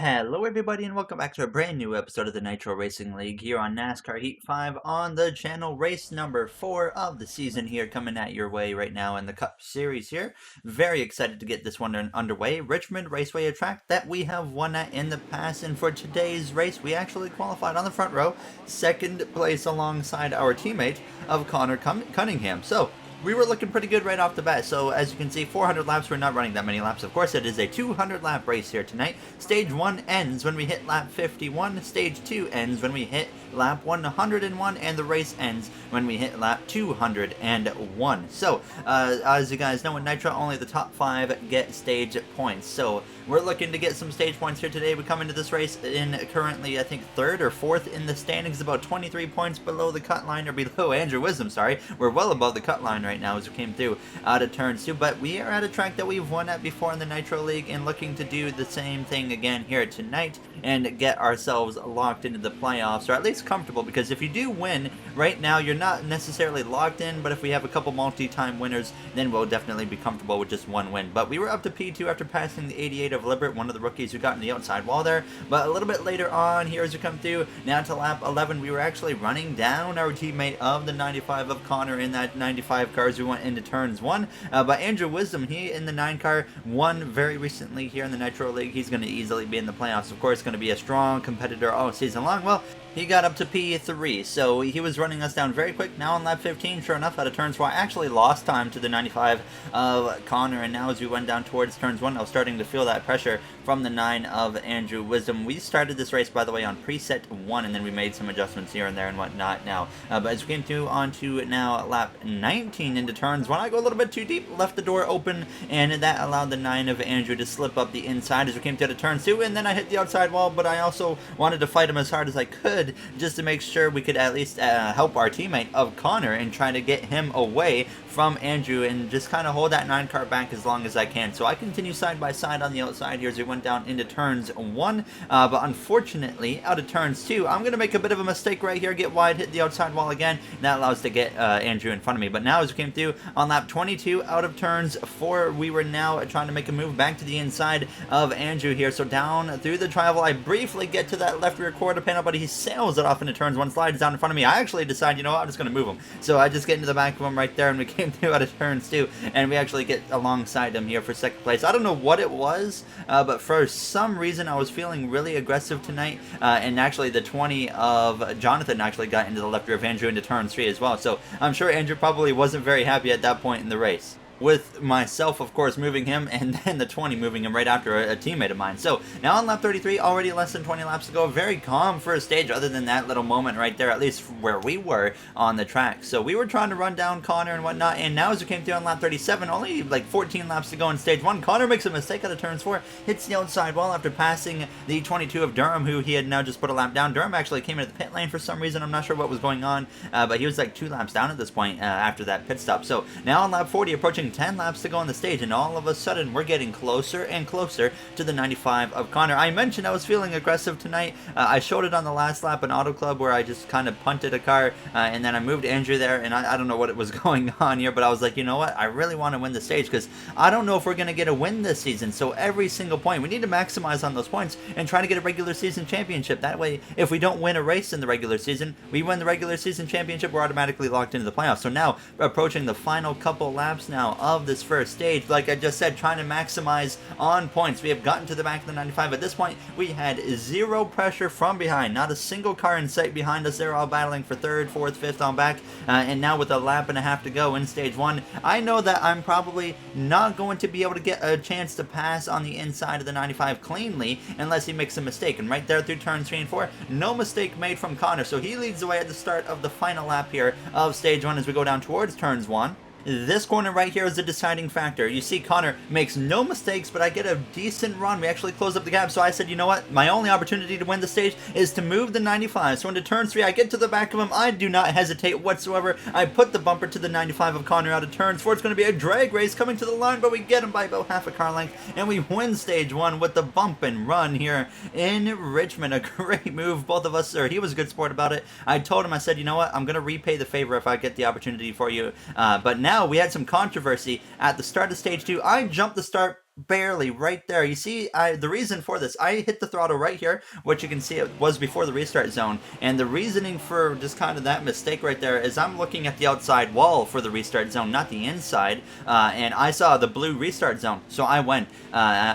Hello everybody and welcome back to a brand new episode of the Nitro Racing League here on NASCAR Heat 5 on the channel. Race number 4 of the season here coming at your way right now in the Cup Series here. Very excited to get this one underway. Richmond Raceway, a track that we have won at in the past, and for today's race we actually qualified on the front row, second place alongside our teammate of Connor Cunningham. So we were looking pretty good right off the bat. So as you can see, 400 laps. We're not running that many laps. Of course, it is a 200 lap race here tonight. Stage 1 ends when we hit lap 51. Stage 2 ends when we hit lap 101. And the race ends when we hit lap 201. So as you guys know, in Nitro, only the top 5 get stage points. So we're looking to get some stage points here today. We come into this race in currently, I think, 3rd or 4th in the standings, about 23 points below the cut line, or below Andrew Wisdom, sorry. We're well above the cut line right now as we came through out of turns 2, but we are at a track that we've won at before in the Nitro League and looking to do the same thing again here tonight and get ourselves locked into the playoffs, or at least comfortable, because if you do win right now, you're not necessarily locked in, but if we have a couple multi-time winners, then we'll definitely be comfortable with just one win. But we were up to P2 after passing the 88 of Liberate, one of the rookies who got in the outside wall there, but a little bit later on here as we come through, now to lap 11, we were actually running down our teammate of the 95 of Connor in that 95 car as we went into turns 1, but Andrew Wisdom, he in the 9 car, won very recently here in the Nitro League. He's going to easily be in the playoffs. Of course, going to be a strong competitor all season long. Well, he got up to P3, so he was running us down very quick. Now on lap 15, sure enough, out of turns 4, I actually lost time to the 95 of Connor, and now as we went down towards turns 1, I was starting to feel that pressure from the 9 of Andrew Wisdom. We started this race, by the way, on preset 1, and then we made some adjustments here and there and whatnot now. But as we came through onto now lap 19 into turns 1, I go a little bit too deep, left the door open, and that allowed the 9 of Andrew to slip up the inside as we came to the turn 2, and then I hit the outside wall, but I also wanted to fight him as hard as I could just to make sure we could at least help our teammate of Connor and try to get him away from Andrew and just kind of hold that 9 car back as long as I can. So I continue side by side on the outside here as we went down into turns 1, but unfortunately out of turns 2, I'm going to make a bit of a mistake right here, get wide, hit the outside wall again, and that allows us to get Andrew in front of me. But now as we came through on lap 22 out of turns 4, we were now trying to make a move back to the inside of Andrew here. So down through the travel, I briefly get to that left rear quarter panel, but he sails it off into turns 1, slides down in front of me. I actually decide, you know what, I'm just going to move him. So I just get into the back of him right there, and we came through out of turns 2, and we actually get alongside him here for second place. I don't know what it was, but for some reason I was feeling really aggressive tonight, and actually the 20 of Jonathan actually got into the left rear of Andrew into turn 3 as well. So I'm sure Andrew probably wasn't very happy at that point in the race, with myself, of course, moving him, and then the 20 moving him right after a teammate of mine. So now on lap 33, already less than 20 laps to go. Very calm first stage, other than that little moment right there, at least where we were on the track. So we were trying to run down Connor and whatnot, and now as we came through on lap 37, only like 14 laps to go in stage 1, Connor makes a mistake out of turns 4, hits the outside wall after passing the 22 of Durham, who he had now just put a lap down. Durham actually came into the pit lane for some reason. I'm not sure what was going on, but he was like 2 laps down at this point after that pit stop. So now on lap 40, approaching 10 laps to go on the stage, and all of a sudden we're getting closer and closer to the 95 of Connor. I mentioned I was feeling aggressive tonight. I showed it on the last lap in Auto Club where I just kind of punted a car, and then I moved Andrew there, and I don't know what it was going on here, but I was like, you know what, I really want to win the stage because I don't know if we're going to get a win this season. So every single point, we need to maximize on those points and try to get a regular season championship. That way, if we don't win a race in the regular season, we win the regular season championship, we're automatically locked into the playoffs. So now, approaching the final couple laps now of this first stage, like I just said, trying to maximize on points. We have gotten to the back of the 95. At this point, we had 0 pressure from behind. Not a single car in sight behind us. They're all battling for 3rd, 4th, 5th on back. And now with a lap and a half to go in stage 1, I know that I'm probably not going to be able to get a chance to pass on the inside of the 95 cleanly unless he makes a mistake. And right there through turns 3 and 4, no mistake made from Connor. So he leads the way at the start of the final lap here of stage 1 as we go down towards turns 1. This corner right here is the deciding factor. You see Connor makes no mistakes, but I get a decent run. We actually close up the gap, so I said, you know what? My only opportunity to win the stage is to move the 95. So into turn 3, I get to the back of him. I do not hesitate whatsoever. I put the bumper to the 95 of Connor out of turns 4. It's going to be a drag race coming to the line, but we get him by about half a car length, and we win stage 1 with the bump and run here in Richmond. A great move. Both of us, or he was a good sport about it. I told him, I said, you know what? I'm going to repay the favor if I get the opportunity for you. But now we had some controversy at the start of stage 2. I jumped the start barely right there. You see, the reason for this, I hit the throttle right here, which you can see it was before the restart zone, and the reasoning for just kind of that mistake right there is I'm looking at the outside wall for the restart zone, not the inside, and I saw the blue restart zone, so I went,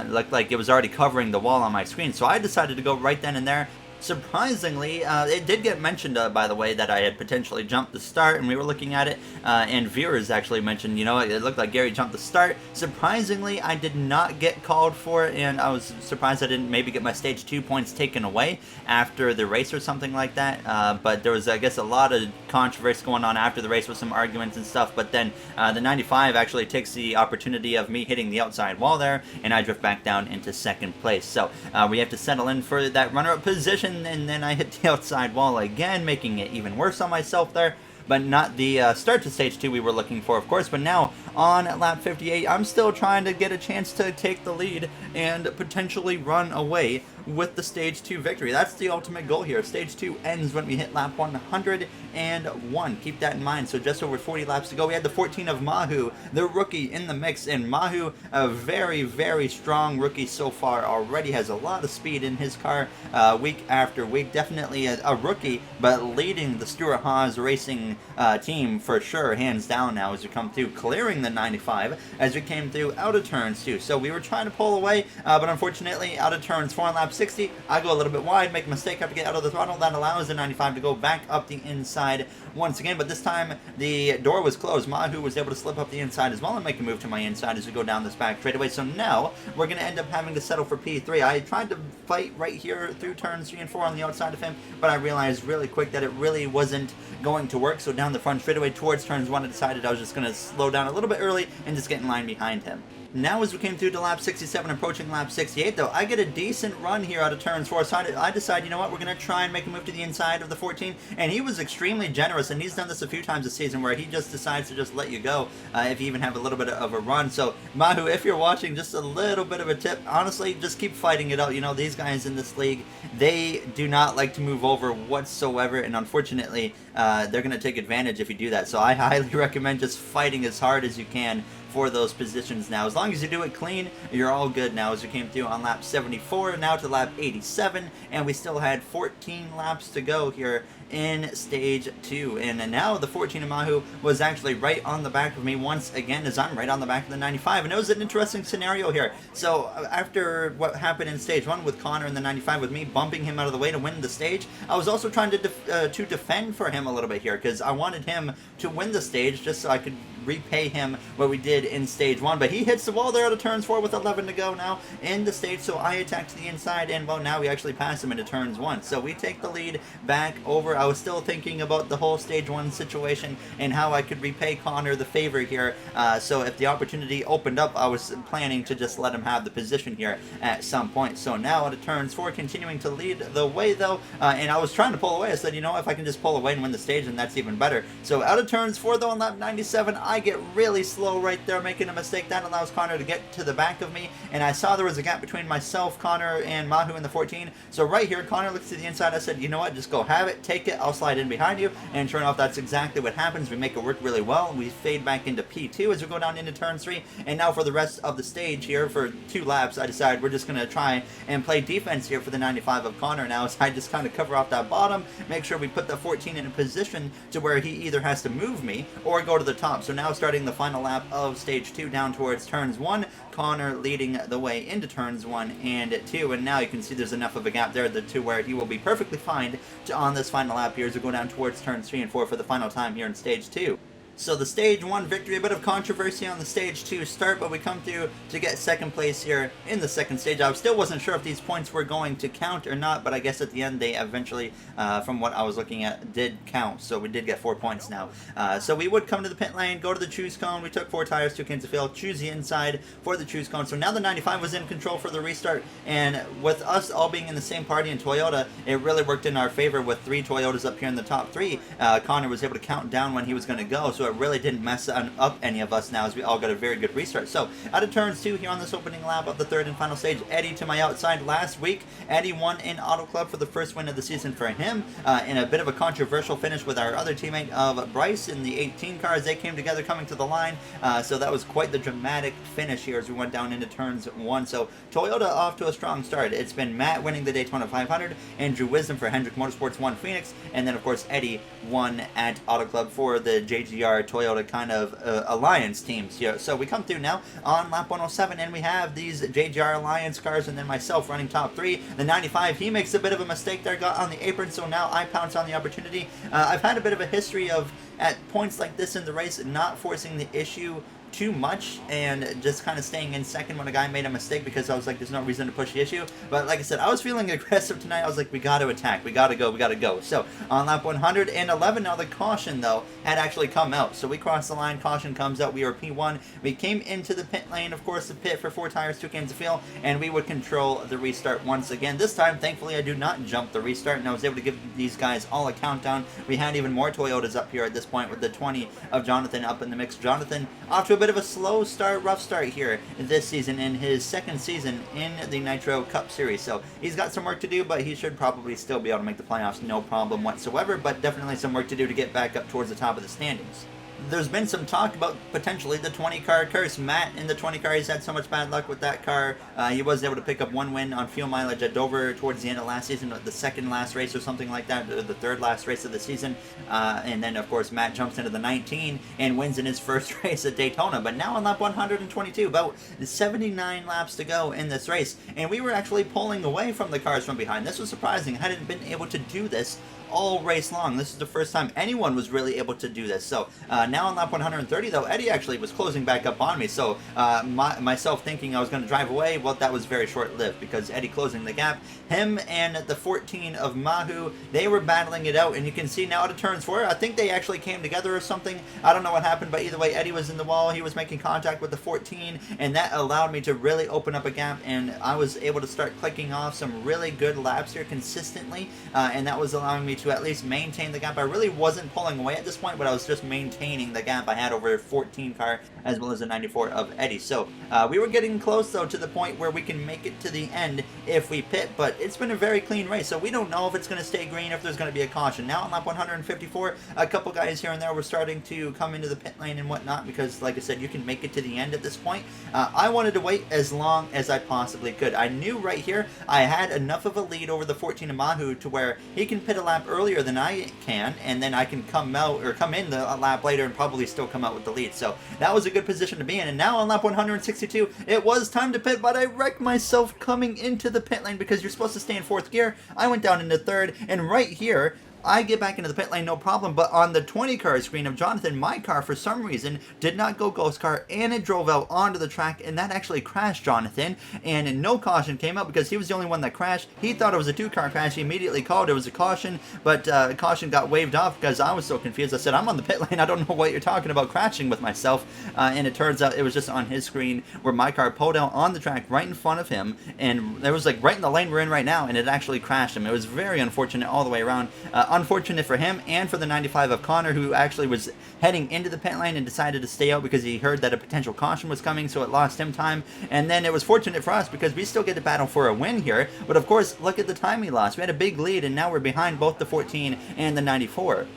looked like it was already covering the wall on my screen, so I decided to go right then and there. Surprisingly, it did get mentioned, by the way, that I had potentially jumped the start, and we were looking at it, and viewers actually mentioned, you know, it looked like Gary jumped the start. Surprisingly, I did not get called for it, and I was surprised I didn't maybe get my stage 2 points taken away after the race or something like that, but there was, I guess, a lot of controversy going on after the race with some arguments and stuff, but then the 95 actually takes the opportunity of me hitting the outside wall there, and I drift back down into second place. So we have to settle in for that runner-up position, and then I hit the outside wall again, making it even worse on myself there. But not the start to stage 2 we were looking for, of course. But now, on lap 58, I'm still trying to get a chance to take the lead and potentially run away with the stage 2 victory. That's the ultimate goal here. Stage 2 ends when we hit lap 101. Keep that in mind. So just over 40 laps to go. We had the 14 of Mahu, the rookie, in the mix. And Mahu, a very, very strong rookie so far, already has a lot of speed in his car week after week. Definitely a rookie, but leading the Stewart-Haas Racing team for sure, hands down now, as we come through, clearing the 95 as we came through out of turns 2. So we were trying to pull away, but unfortunately, out of turns 4 on lap 60, I go a little bit wide, make a mistake, have to get out of the throttle. That allows the 95 to go back up the inside once again, but this time the door was closed. Mahu was able to slip up the inside as well and make a move to my inside as we go down this back straightaway. So now we're going to end up having to settle for P3. I tried to fight right here through turns 3 and 4 on the outside of him, but I realized really quick that it really wasn't going to work. So down the front straightaway towards turns 1, I decided I was just going to slow down a little bit early and just get in line behind him. Now as we came through to lap 67, approaching lap 68, though, I get a decent run here out of turns 4, so I decide, you know what, we're going to try and make a move to the inside of the 14, and he was extremely generous, and he's done this a few times this season, where he just decides to just let you go if you even have a little bit of a run. So, Mahu, if you're watching, just a little bit of a tip, honestly, just keep fighting it out. You know, these guys in this league, they do not like to move over whatsoever, and unfortunately, they're going to take advantage if you do that. So I highly recommend just fighting as hard as you can for those positions now. As long as you do it clean, you're all good now. As we came through on lap 74, now to lap 87, and we still had 14 laps to go here in stage 2. And now the 14 of Mahu was actually right on the back of me once again, as I'm right on the back of the 95. And it was an interesting scenario here. So after what happened in stage 1 with Connor and the 95, with me bumping him out of the way to win the stage, I was also trying to defend for him a little bit here, because I wanted him to win the stage just so I could repay him what we did in stage 1, but he hits the wall there out of turns 4 with 11 to go now in the stage, so I attack to the inside, and well, now we actually pass him into turns 1, so we take the lead back over. I was still thinking about the whole stage 1 situation and how I could repay Connor the favor here, so if the opportunity opened up, I was planning to just let him have the position here at some point. So now out of turns 4, continuing to lead the way though, and I was trying to pull away. I said, you know, if I can just pull away and win the stage, then that's even better. So out of turns 4 though on lap 97, I get really slow right there, making a mistake. That allows Connor to get to the back of me, and I saw there was a gap between myself, Connor, and Mahu in the 14. So right here, Connor looks to the inside. I said, you know what, just go have it, take it, I'll slide in behind you, and sure enough, that's exactly what happens. We make it work really well. We fade back into P2 as we go down into turn 3, and now for the rest of the stage here, for 2 laps, I decided we're just going to try and play defense here for the 95 of Connor now, so I just kind of cover off that bottom, make sure we put the 14 in a position to where he either has to move me or go to the top. So now starting the final lap of stage 2 down towards turns 1, Connor leading the way into turns 1 and 2, and now you can see there's enough of a gap there to where he will be perfectly fine on this final lap here as we go down towards turns 3 and 4 for the final time here in stage 2. So the stage 1 victory, a bit of controversy on the stage 2 start, but we come through to get second place here in the second stage. I still wasn't sure if these points were going to count or not, but I guess at the end they eventually, from what I was looking at, did count. So we did get 4 points now. So we would come to the pit lane, go to the choose cone. We took 4 tires, 2 cans of fuel, choose the inside for the choose cone. So now the 95 was in control for the restart, and with us all being in the same party in Toyota, it really worked in our favor with 3 Toyotas up here in the top 3. Connor was able to count down when he was going to go. So so it really didn't mess up any of us now, as we all got a very good restart. So out of turns 2 here on this opening lap of the 3rd and final stage, Eddie to my outside. Last week, Eddie won in Auto Club for the first win of the season for him, in a bit of a controversial finish with our other teammate of Bryce in the 18 cars. They came together coming to the line, so that was quite the dramatic finish here as we went down into turns 1. So Toyota off to a strong start. It's been Matt winning the Daytona 500, Andrew Wisdom for Hendrick Motorsports won Phoenix, and then of course Eddie won at Auto Club for the JGR Toyota kind of alliance teams here. So we come through now on lap 107, and we have these JGR alliance cars, and then myself running top 3. The 95, he makes a bit of a mistake there, got on the apron, so now I pounce on the opportunity. I've had a bit of a history of, at points like this in the race, not forcing the issue too much and just kind of staying in second when a guy made a mistake, because I was like, there's no reason to push the issue. But like I said, I was feeling aggressive tonight. I was like, we got to attack, we got to go. So on lap 111 now, the caution though had actually come out, so we crossed the line, caution comes out, we were P1, we came into the pit lane, of course the pit for 4 tires, 2 cans of fuel, and we would control the restart once again. This time thankfully I do not jump the restart, and I was able to give these guys all a countdown. We had even more Toyotas up here at this point with the 20 of Jonathan up in the mix. Jonathan off to a bit of a slow start, rough start here this season, in his 2nd season in the Nitro Cup Series. So he's got some work to do, but he should probably still be able to make the playoffs, no problem whatsoever, but definitely some work to do to get back up towards the top of the standings. There's been some talk about potentially the 20 car curse. Matt in the 20 car, he's had so much bad luck with that car. He was able to pick up 1 win on fuel mileage at Dover towards the end of last season, the 2nd last race or something like that, or the 3rd last race of the season. And then of course Matt jumps into the 19 and wins in his first race at Daytona. But now on lap 122, about 79 laps to go in this race, and we were actually pulling away from the cars from behind. This was surprising. I hadn't been able to do this all race long. This is the first time anyone was really able to do this. So now on lap 130 though, Eddie actually was closing back up on me, so myself thinking I was going to drive away, well, that was very short-lived, because Eddie closing the gap. Him and the 14 of Mahu, they were battling it out, and you can see now out of turns 4, I think they actually came together or something. I don't know what happened, but either way, Eddie was in the wall, he was making contact with the 14, and that allowed me to really open up a gap, and I was able to start clicking off some really good laps here consistently, and that was allowing me to at least maintain the gap. I really wasn't pulling away at this point, but I was just maintaining the gap I had over 14 car as well as the 94 of Eddie. So we were getting close though to the point where we can make it to the end if we pit, but it's been a very clean race, so we don't know if it's going to stay green, if there's going to be a caution. Now on lap 154, a couple guys here and there were starting to come into the pit lane and whatnot, because like I said, you can make it to the end at this point. I wanted to wait as long as I possibly could. I knew right here I had enough of a lead over the 14 of Mahu to where he can pit a lap earlier than I can, and then I can come out, or come in a lap later and probably still come out with the lead. So that was a good position to be in. And now on lap 162, it was time to pit, but I wrecked myself coming into the pit lane, because you're supposed to stay in 4th gear. I went down into 3rd, and right here I get back into the pit lane, no problem, but on the 20 car screen of Jonathan, my car for some reason did not go ghost car, and it drove out onto the track, and that actually crashed Jonathan, and no caution came out because he was the only one that crashed. He thought it was a 2-car crash. He immediately called it was a caution, but caution got waved off because I was so confused. I said, I'm on the pit lane, I don't know what you're talking about, crashing with myself, and it turns out it was just on his screen where my car pulled out on the track right in front of him, and it was like right in the lane we're in right now, and it actually crashed him. It was very unfortunate all the way around. Unfortunate for him and for the 95 of Connor, who actually was heading into the pit lane and decided to stay out because he heard that a potential caution was coming, so it lost him time. And then it was fortunate for us because we still get to battle for a win here, but of course look at the time we lost. We had a big lead, and now we're behind both the 14 and the 94.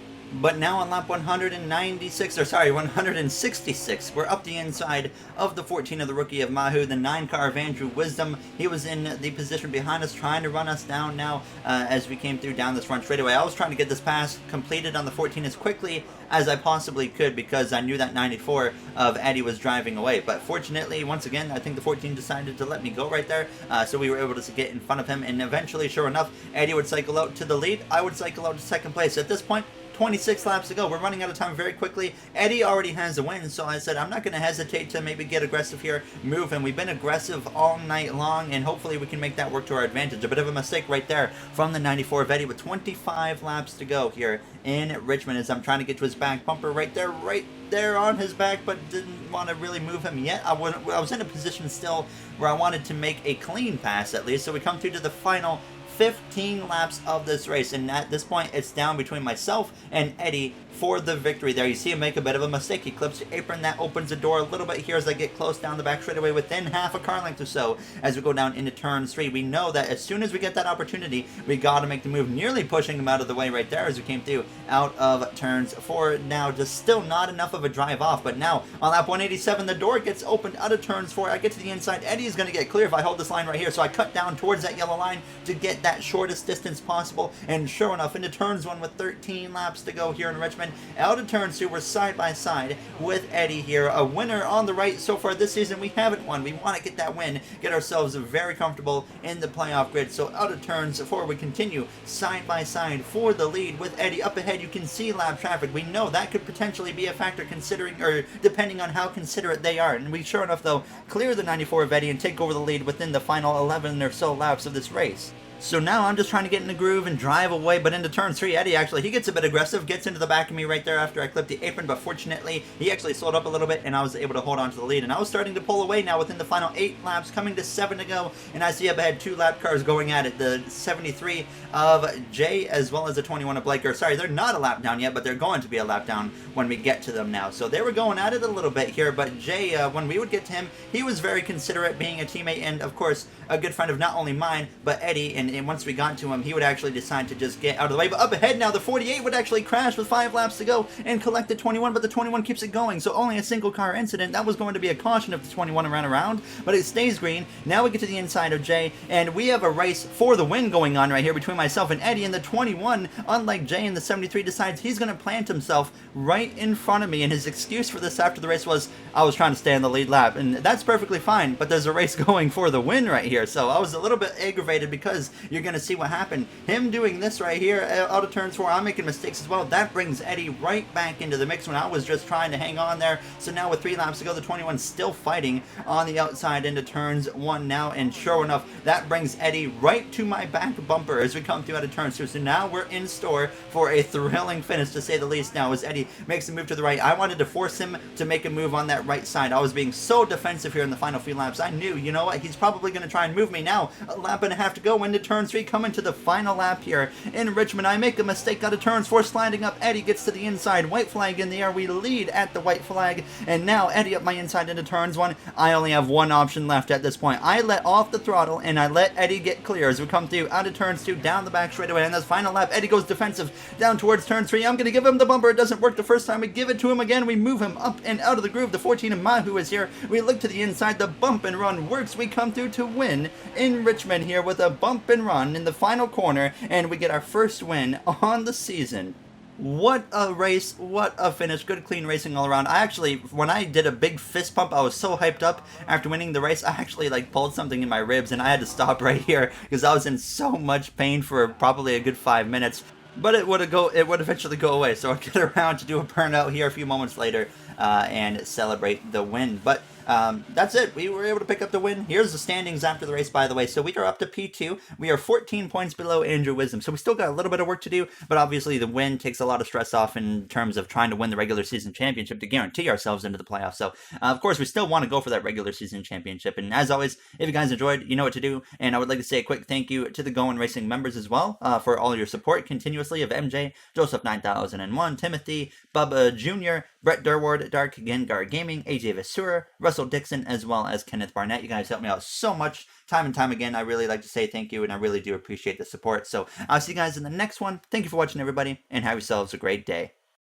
But now on lap 166, we're up the inside of the 14 of the rookie of Mahu, the 9 car of Andrew Wisdom. He was in the position behind us, trying to run us down now as we came through down this front straightaway. I was trying to get this pass completed on the 14 as quickly as I possibly could, because I knew that 94 of Eddie was driving away. But fortunately, once again, I think the 14 decided to let me go right there, so we were able to get in front of him, and eventually, sure enough, Eddie would cycle out to the lead. I would cycle out to 2nd place. At this point, 26 laps to go. We're running out of time very quickly. Eddie already has a win, so I said I'm not going to hesitate to maybe get aggressive here, move, and we've been aggressive all night long, and hopefully we can make that work to our advantage. A bit of a mistake right there from the 94 of Eddie with 25 laps to go here in Richmond as I'm trying to get to his back bumper right there on his back, but didn't want to really move him yet. I was in a position still where I wanted to make a clean pass at least, so we come through to the final 15 laps of this race, and at this point it's down between myself and Eddie for the victory there. You see him make a bit of a mistake. He clips the apron. That opens the door a little bit here as I get close down the back straightaway within half a car length or so as we go down into turn 3. We know that as soon as we get that opportunity, we got to make the move, nearly pushing him out of the way right there as we came through out of turns 4. Now, just still not enough of a drive off, but now on lap 187, the door gets opened out of turns 4. I get to the inside. Eddie is going to get clear if I hold this line right here, so I cut down towards that yellow line to get that shortest distance possible, and sure enough, into turns 1 with 13 laps to go here in Richmond. Out of turns 2, we're side by side with Eddie here. A winner on the right so far this season. We haven't won. We want to get that win, get ourselves very comfortable in the playoff grid. So out of turns 4, we continue side by side for the lead with Eddie. Up ahead, you can see lap traffic. We know that could potentially be a factor considering, or depending on how considerate they are. And we sure enough, though, clear the 94 of Eddie and take over the lead within the final 11 or so laps of this race. So now I'm just trying to get in the groove and drive away, but into turn 3, Eddie actually, he gets a bit aggressive, gets into the back of me right there after I clipped the apron, but fortunately, he actually slowed up a little bit, and I was able to hold on to the lead, and I was starting to pull away now within the final 8 laps, coming to 7 to go, and I see up ahead 2 lap cars going at it, the 73 of Jay as well as the 21 of Blake, or sorry, they're not a lap down yet, but they're going to be a lap down when we get to them now. So they were going at it a little bit here, but Jay, when we would get to him, he was very considerate, being a teammate, and of course, a good friend of not only mine, but Eddie, and once we got to him, he would actually decide to just get out of the way. But up ahead now, the 48 would actually crash with 5 laps to go and collect the 21, but the 21 keeps it going, so only a single car incident. That was going to be a caution if the 21 ran around, but it stays green. Now we get to the inside of Jay, and we have a race for the win going on right here between myself and Eddie, and the 21, unlike Jay in the 73, decides he's going to plant himself right in front of me, and his excuse for this after the race was, I was trying to stay on the lead lap, and that's perfectly fine, but there's a race going for the win right here, so I was a little bit aggravated because you're going to see what happened. Him doing this right here out of turns 4, I'm making mistakes as well. That brings Eddie right back into the mix when I was just trying to hang on there. So now with 3 laps to go, the 21's still fighting on the outside into turns 1 now, and sure enough, that brings Eddie right to my back bumper as we come through out of turns 2. So now we're in store for a thrilling finish, to say the least. Now as Eddie makes a move to the right, I wanted to force him to make a move on that right side. I was being so defensive here in the final few laps. I knew, you know what, he's probably going to try and move me now. A lap and a half to go into turn 3, coming to the final lap here in Richmond. I make a mistake out of turns 4, sliding up. Eddie gets to the inside. White flag in the air. We lead at the white flag, and now Eddie up my inside into turns 1. I only have one option left at this point. I let off the throttle, and I let Eddie get clear as we come through out of turns 2, down the back straightaway. And this final lap, Eddie goes defensive down towards turn 3. I'm going to give him the bumper. It doesn't work the first time. We give it to him again. We move him up and out of the groove. The 14 of Mahu is here. We look to the inside. The bump and run works. We come through to win in Richmond here with a bump and run in the final corner, and we get our first win on the season. What a race, what a finish, good clean racing all around. I actually, when I did a big fist pump, I was so hyped up after winning the race, I actually like pulled something in my ribs and I had to stop right here because I was in so much pain for probably a good 5 minutes. But it would eventually go away, so I'll get around to do a burnout here a few moments later and celebrate the win. But that's it. We were able to pick up the win. Here's the standings after the race, by the way. So we are up to P2. We are 14 points below Andrew Wisdom. So we still got a little bit of work to do, but obviously the win takes a lot of stress off in terms of trying to win the regular season championship to guarantee ourselves into the playoffs. So, of course, we still want to go for that regular season championship. And as always, if you guys enjoyed, you know what to do. And I would like to say a quick thank you to the Going Racing members as well for all your support continuously of MJ, Joseph 9001, Timothy, Bubba Jr., Brett Durward, Dark Gengar Gaming, AJ Vasura, Russell Dixon, as well as Kenneth Barnett. You guys help me out so much time and time again. I really like to say thank you, and I really do appreciate the support. So I'll see you guys in the next one. Thank you for watching, everybody, and have yourselves a great day.